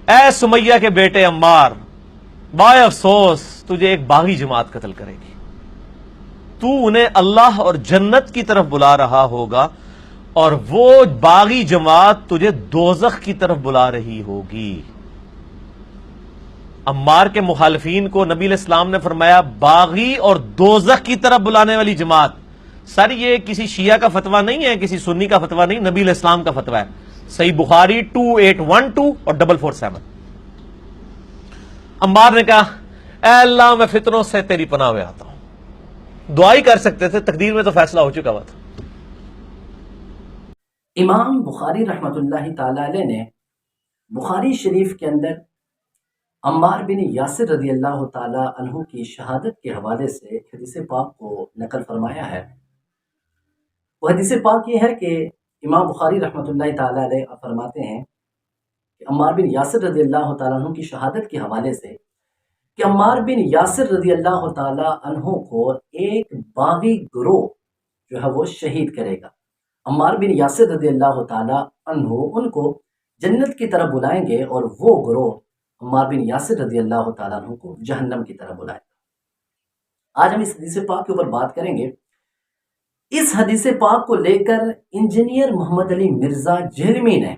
اے سمیہ کے بیٹے عمار، بائے افسوس تجھے ایک باغی جماعت قتل کرے گی، تو انہیں اللہ اور جنت کی طرف بلا رہا ہوگا اور وہ باغی جماعت تجھے دوزخ کی طرف بلا رہی ہوگی۔ عمار کے مخالفین کو نبی علیہ السلام نے فرمایا باغی اور دوزخ کی طرف بلانے والی جماعت۔ سر یہ کسی شیعہ کا فتویٰ نہیں ہے، کسی سنی کا فتویٰ نہیں، نبی علیہ السلام کا فتویٰ ہے۔ صحیح بخاری 2812 اور 447۔ عمار نے کہا اے اللہ میں فتنوں سے تیری پناہ میں آتا ہوں۔ دعا ہی کر سکتے تھے، تقدیر میں تو فیصلہ ہو چکا ہوا تھا۔ امام بخاری رحمت اللہ تعالی علیہ نے بخاری شریف کے اندر عمار بن یاسر رضی اللہ تعالی عنہ کی شہادت کے حوالے سے ایک حدیث پاک کو نقل فرمایا ہے۔ وہ حدیث پاک یہ ہے کہ امام بخاری رحمت اللہ تعالی علیہ فرماتے ہیں کہ عمار بن یاسر رضی اللہ تعالیٰ عنہ کی شہادت کے حوالے سے کہ عمار بن یاسر رضی اللہ تعالیٰ عنہ کو ایک باغی گروہ جو ہے وہ شہید کرے گا۔ عمار بن یاسر رضی اللہ تعالیٰ عنہ ان کو جنت کی طرف بلائیں گے اور وہ گروہ عمار بن یاسر رضی اللہ تعالیٰ عنہ کو جہنم کی طرف بلائے گا۔ آج ہم اس حدیث پاک کے اوپر بات کریں گے۔ اس حدیث پاک کو لے کر انجینئر محمد علی مرزا جہلمی نے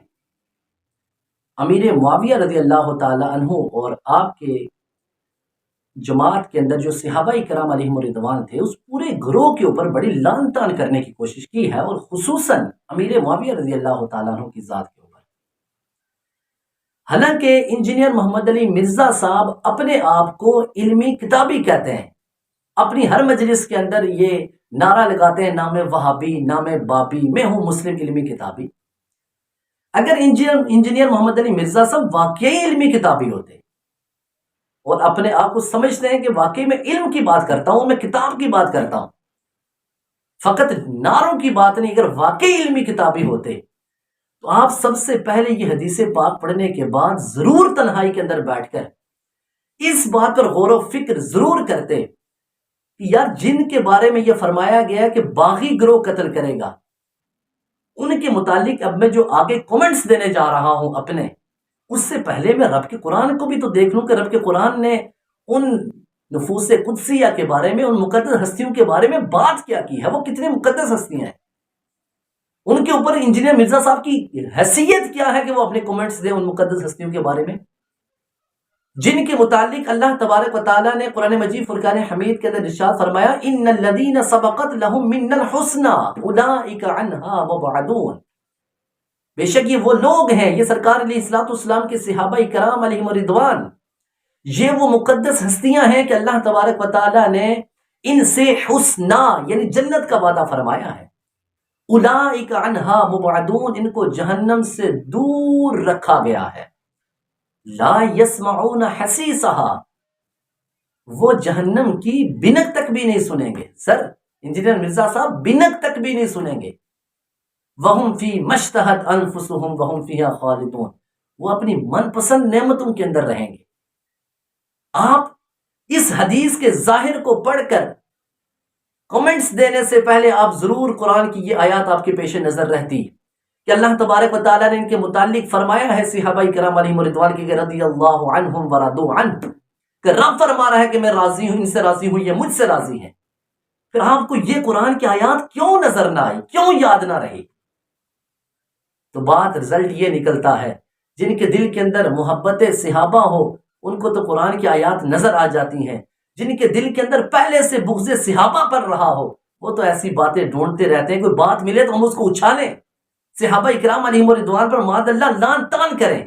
امیر معاویہ رضی اللہ تعالیٰ عنہ اور آپ کے جماعت کے اندر جو صحابہ کرام علیہم الرضوان تھے اس پورے گروہ کے اوپر بڑی لعن طعن کرنے کی کوشش کی ہے، اور خصوصاً امیر معاویہ رضی اللہ تعالیٰ عنہ کی ذات کے اوپر۔ حالانکہ انجینئر محمد علی مرزا صاحب اپنے آپ کو علمی کتابی کہتے ہیں، اپنی ہر مجلس کے اندر یہ نعرہ لگاتے ہیں نام وہابی نام بابی، میں ہوں مسلم علمی کتابی۔ اگر انجینئر محمد علی مرزا صاحب واقعی علمی کتابی ہوتے اور اپنے آپ کو سمجھتے ہیں کہ واقعی میں علم کی بات کرتا ہوں، میں کتاب کی بات کرتا ہوں، فقط نعروں کی بات نہیں، اگر واقعی علمی کتابی ہوتے تو آپ سب سے پہلے یہ حدیث پاک پڑھنے کے بعد ضرور تنہائی کے اندر بیٹھ کر اس بات پر غور و فکر ضرور کرتے کہ یار جن کے بارے میں یہ فرمایا گیا ہے کہ باغی گروہ قتل کرے گا، ان کے متعلق اب میں جو آگے کومنٹس دینے جا رہا ہوں اپنے، اس سے پہلے میں رب کے قرآن کو بھی تو دیکھ لوں کہ رب کے قرآن نے ان نفوس قدسیہ کے بارے میں، ان مقدس ہستیوں کے بارے میں بات کیا کی ہے، وہ کتنی مقدس ہستیاں ہیں، ان کے اوپر انجینئر مرزا صاحب کی حیثیت کیا ہے کہ وہ اپنے کومنٹس دیں ان مقدس ہستیوں کے بارے میں، جن کے متعلق اللہ تبارک و تعالیٰ نے قرآن مجید فرقان حمید کے اندر ارشاد فرمایا ان الذین سبقت لهم منا الحسنى اولئک عنہا مبعدون۔ بے شک یہ وہ لوگ ہیں، یہ سرکار علیہ الصلوۃ والسلام کے صحابہ کرام علیہم الرضوان، یہ وہ مقدس ہستیاں ہیں کہ اللہ تبارک و تعالیٰ نے ان سے حسنہ یعنی جنت کا وعدہ فرمایا ہے۔ اولئک عنہا مبعدون، ان کو جہنم سے دور رکھا گیا ہے۔ لا یسمعون حسیسہا، وہ جہنم کی بنک تک بھی نہیں سنیں گے۔ سر انجینئر مرزا صاحب بنک تک بھی نہیں سنیں گے۔ وہم فی مشتہت انفسہم وہم فیہا خالدون، وہ اپنی من پسند نعمتوں کے اندر رہیں گے۔ آپ اس حدیث کے ظاہر کو پڑھ کر کمنٹس دینے سے پہلے آپ ضرور قرآن کی یہ آیات آپ کے پیش نظر رہتی کہ اللہ تبارک و تعالیٰ نے ان کے متعلق فرمایا ہے صحابہ کرام علیہم الرضوان کی کہ رضی اللہ عنہم ورضوا عنہ، کہ رب فرما رہا ہے کہ میں راضی ہوں، ان سے راضی ہوں، یہ مجھ سے راضی ہیں۔ پھر آپ کو یہ قرآن کی آیات کیوں نظر نہ آئی، کیوں یاد نہ رہی؟ تو بات رزلٹ یہ نکلتا ہے جن کے دل کے اندر محبت صحابہ ہو ان کو تو قرآن کی آیات نظر آ جاتی ہیں، جن کے دل کے اندر پہلے سے بغض صحابہ پر رہا ہو وہ تو ایسی باتیں ڈھونڈتے رہتے ہیں، کوئی بات ملے تو ہم اس کو اچھالیں، صحابہ اکرام علیہم الرضوان پر معاذ اللہ لعن طعن کریں۔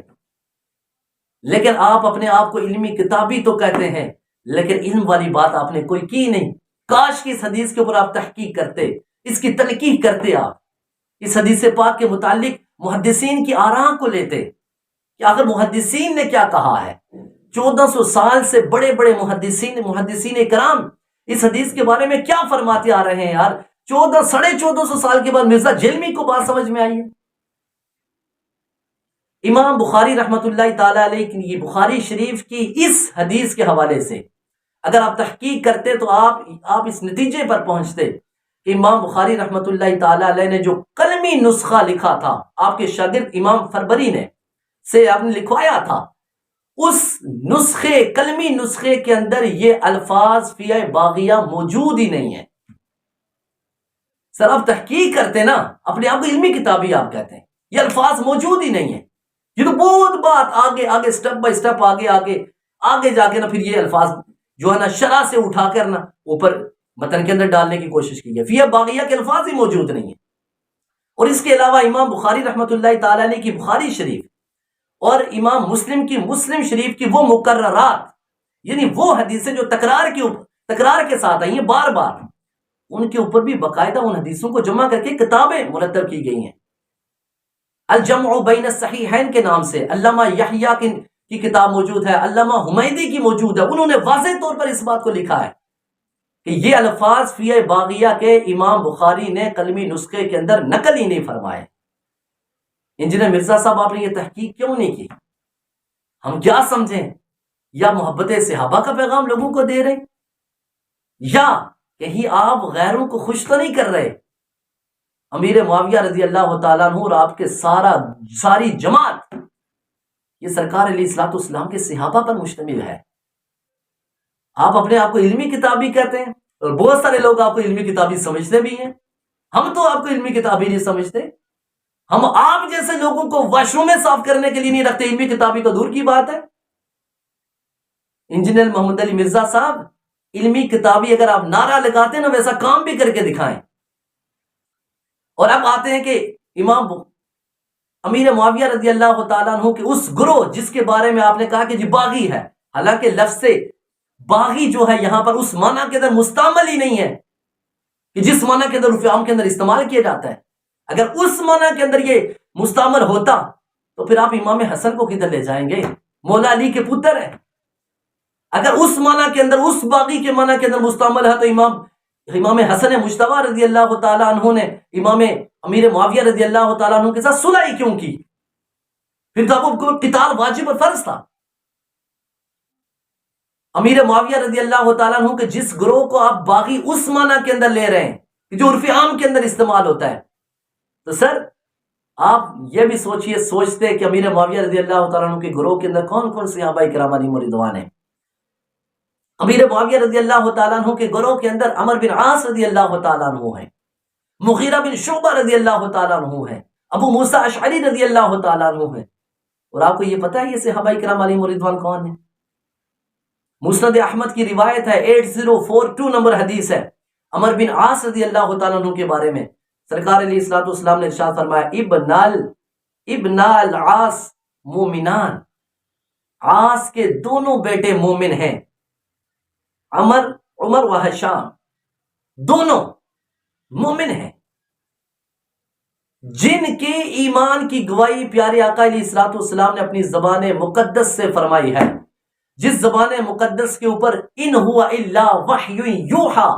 لیکن آپ اپنے آپ کو علمی کتابی تو کہتے ہیں، لیکن علم والی بات آپ نے کوئی کی نہیں۔ کاش کی اس حدیث کے اوپر آپ تحقیق کرتے، اس کی تنقیح کرتے، آپ اس حدیث پاک کے متعلق محدثین کی آراء کو لیتے کہ آخر محدثین نے کیا کہا ہے۔ 1400 سال سے بڑے بڑے محدثین کرام اس حدیث کے بارے میں کیا فرماتے آ رہے ہیں یار، 1450 سال کے بعد مرزا جہلمی کو بات سمجھ میں آئی ہے۔ امام بخاری رحمت اللہ تعالی علیہ کی یہ بخاری شریف کی اس حدیث کے حوالے سے اگر آپ تحقیق کرتے تو آپ اس نتیجے پر پہنچتے کہ امام بخاری رحمت اللہ تعالی علیہ نے جو قلمی نسخہ لکھا تھا آپ کے شاگرد امام فربری نے سے آپ نے لکھوایا تھا اس نسخے، کلمی نسخے کے اندر یہ الفاظ فی باغیہ موجود ہی نہیں ہے۔ سر آپ تحقیق کرتے ہیں نا، اپنے آپ کو علمی کتابی آپ کہتے ہیں، یہ الفاظ موجود ہی نہیں ہے۔ یہ تو بہت بات آگے آگے سٹیپ بائی سٹیپ آگے جا کے نا پھر یہ الفاظ جو ہے نا شرح سے اٹھا کر نا اوپر متن کے اندر ڈالنے کی کوشش کی ہے۔ فی باغیہ کے الفاظ ہی موجود نہیں ہیں۔ اور اس کے علاوہ امام بخاری رحمۃ اللہ تعالی علیہ کی بخاری شریف اور امام مسلم کی مسلم شریف کی وہ مقررات، یعنی وہ حدیثیں جو تکرار کے ساتھ آئی ہیں بار بار، ان کے اوپر بھی باقاعدہ ان حدیثوں کو جمع کر کے کتابیں مرتب کی گئی ہیں۔ الجمع بین الصحیحین کے نام سے علامہ یحییٰ کی کتاب موجود ہے، علامہ حمیدی کی موجود ہے۔ انہوں نے واضح طور پر اس بات کو لکھا ہے کہ یہ الفاظ فی باغیہ کے امام بخاری نے قلمی نسخے کے اندر نقل ہی نہیں فرمائے۔ انجینئر مرزا صاحب، آپ نے یہ تحقیق کیوں نہیں کی؟ ہم کیا سمجھیں؟ یا محبت صحابہ کا پیغام لوگوں کو دے رہے، یا کہیں آپ غیروں کو خوش تو نہیں کر رہے؟ امیر معاویہ رضی اللہ تعالیٰ عنہ اور آپ کے ساری جماعت یہ سرکار علیہ الصلوۃ والسلام کے صحابہ پر مشتمل ہے۔ آپ اپنے آپ کو علمی کتابی کہتے ہیں، اور بہت سارے لوگ آپ کو علمی کتابی سمجھتے بھی ہیں۔ ہم تو آپ کو علمی کتابی نہیں سمجھتے، ہم آپ جیسے لوگوں کو واش روم میں صاف کرنے کے لیے نہیں رکھتے، علمی کتابی تو دور کی بات ہے۔ انجینئر محمد علی مرزا صاحب، علمی کتابی اگر آپ نعرہ لگاتے ہیں نا، ویسا کام بھی کر کے دکھائیں۔ اور اب آتے ہیں کہ امام امیر معاویہ رضی اللہ تعالیٰ عنہ کے اس گروہ جس کے بارے میں آپ نے کہا کہ جی باغی ہے، حالانکہ لفظ سے باغی جو ہے یہاں پر اس معنی کے اندر مستعمل ہی نہیں ہے کہ جس معنی کے اندر عرف عام کے اندر استعمال کیا جاتا ہے۔ اگر اس معنی کے اندر یہ مستعمل ہوتا تو پھر آپ امام حسن کو کدھر لے جائیں گے؟ مولا علی کے پتر ہے۔ اگر اس معنی کے اندر، اس باغی کے معنی کے اندر مستعمل ہے تو امام حسن مجتبی رضی اللہ تعالیٰ عنہ نے امام امیر معاویہ رضی اللہ تعالیٰ عنہ کے ساتھ صلح ہی کیوں کی؟ پھر تو آپ کو قتال واجب اور فرض تھا۔ امیر معاویہ رضی اللہ تعالیٰ عنہ کے جس گروہ کو آپ باغی اس معنی کے اندر لے رہے ہیں کہ جو عرف عام کے اندر استعمال ہوتا ہے، تو سر آپ یہ بھی سوچتے کہ امیر معاویہ رضی اللہ تعالیٰ عنہ کے گروہ کے اندر کون کون صحابہ کرام علیہم رضوان ہیں؟ امیر معاویہ رضی اللہ تعالیٰ عنہ کے گروہ کے اندر عمر بن عاص رضی اللہ تعالیٰ عنہ ہیں، مغیرہ بن شعبہ رضی اللہ تعالیٰ عنہ ہیں، ابو موسیٰ اشعری رضی اللہ تعالیٰ عنہ ہیں۔ اور آپ کو یہ پتہ ہے یہ صحابہ کرام علیہم رضوان کون ہیں؟ مسند احمد کی روایت ہے، 8042 نمبر حدیث ہے، عمر بن عاص رضی اللہ تعالیٰ عنہ کے بارے میں سرکار علیہ الصلوۃ والسلام نے ارشاد فرمایا، ابن العاص مومنان، عاص کے دونوں بیٹے مومن ہیں، عمر و ہشام دونوں مومن ہیں، جن کے ایمان کی گواہی پیارے آقا علیہ الصلوۃ والسلام نے اپنی زبان مقدس سے فرمائی ہے، جس زبان مقدس کے اوپر ان ہوا الا وحی یوحا،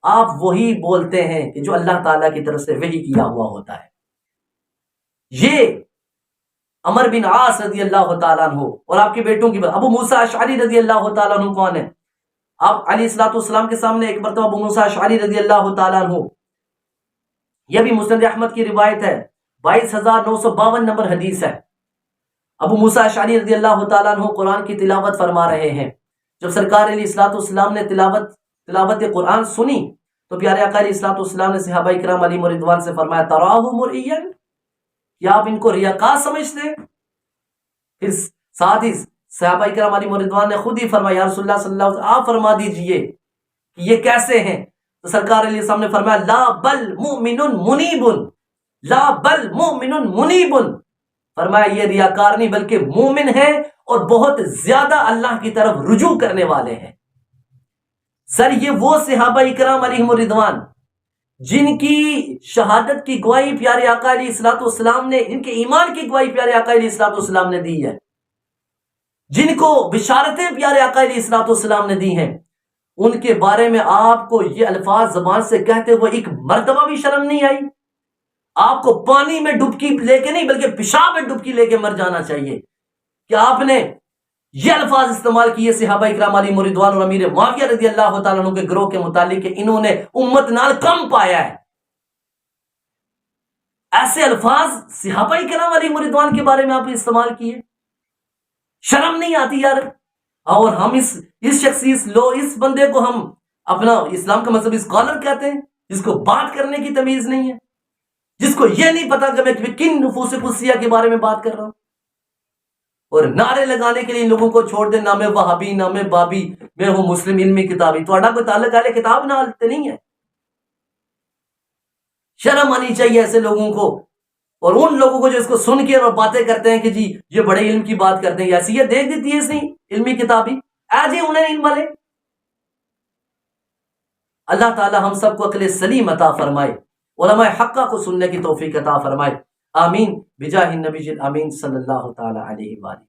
آپ وہی بولتے ہیں کہ جو اللہ تعالیٰ کی طرف سے وحی کیا ہوا ہوتا ہے۔ یہ عمر بن عاص رضی اللہ تعالیٰ عنہ اور آپ کے بیٹوں کی ابو موسیٰ اشعری رضی اللہ تعالیٰ عنہ کون ہے؟ آپ علیہ الصلوۃ والسلام کے سامنے ایک مرتبہ ابو موسیٰ اشعری رضی اللہ تعالیٰ عنہ، یہ بھی مسند احمد کی روایت ہے، 22952 نمبر حدیث ہے، ابو موسیٰ اشعری رضی اللہ تعالیٰ عنہ قرآن کی تلاوت فرما رہے ہیں۔ جب سرکار علیہ الصلوۃ والسلام نے تلاوت قرآن سنی تو پیارے آقا علیہ الصلوۃ والسلام نے صحابہ کرام علیہم رضوان سے فرمایا، تراہ مرئیا، کیا آپ ان کو ریاکار سمجھتے؟ پھر ساتھ ہی صحابہ کرام علیہم رضوان نے خود ہی فرمایا، یا رسول اللہ صلی اللہ علیہ وسلم آپ فرما دیجئے کہ یہ کیسے ہیں؟ تو سرکار علیہ السلام نے فرمایا، لا بل مؤمن منیب، لا بل مؤمن منیب، فرمایا یہ ریاکار نہیں بلکہ مومن ہے اور بہت زیادہ اللہ کی طرف رجوع کرنے والے ہیں۔ سر یہ وہ صحابہ کرام علیہم رضوان جن کی شہادت کی گواہی پیارے آقا علیہ الصلوۃ والسلام نے، ان کے ایمان کی گواہی پیارے آقا علیہ الصلوۃ والسلام نے دی ہے، جن کو بشارتیں پیارے آقا علیہ الصلوۃ والسلام نے دی ہیں، ان کے بارے میں آپ کو یہ الفاظ زبان سے کہتے ہوئے ایک مرتبہ بھی شرم نہیں آئی؟ آپ کو پانی میں ڈبکی لے کے نہیں بلکہ پیشاب میں ڈبکی لے کے مر جانا چاہیے کہ آپ نے یہ الفاظ استعمال کیے صحابہ کرام علیہم رضوان اور امیر معاویہ رضی اللہ تعالیٰ عنہ کے گروہ کے متعلق کہ انہوں نے امت نال کم پایا ہے۔ ایسے الفاظ صحابہ کرام علیہم رضوان کے بارے میں آپ نے استعمال کیے۔ شرم نہیں آتی یار؟ اور ہم اس شخصی اس بندے کو ہم اپنا اسلام کا مذہبی اسکالر کہتے ہیں، جس کو بات کرنے کی تمیز نہیں ہے، جس کو یہ نہیں پتا کہ میں کن نفوس قدسیہ کے بارے میں بات کر رہا ہوں، اور نعرے لگانے کے لیے ان لوگوں کو چھوڑ دے، نام وہابی، نام بابی، میں ہوں مسلم علمی کتابی۔ تو کوئی تعلق اہل کتاب نال تے نہیں ہے؟ شرم آنی چاہیے ایسے لوگوں کو، اور ان لوگوں کو جو اس کو سن کے اور باتیں کرتے ہیں کہ جی یہ بڑے علم کی بات کرتے ہیں، حیثیت دیکھ دیتی ہے اس نے علمی کتابی، ایجے انہیں علم والے۔ اللہ تعالی ہم سب کو عقل سلیم عطا فرمائے، علماء حقہ کو سننے کی توفیق عطا فرمائے، آمین بجاہ النبی الامین صلی اللہ تعالی علیہ وآلہ۔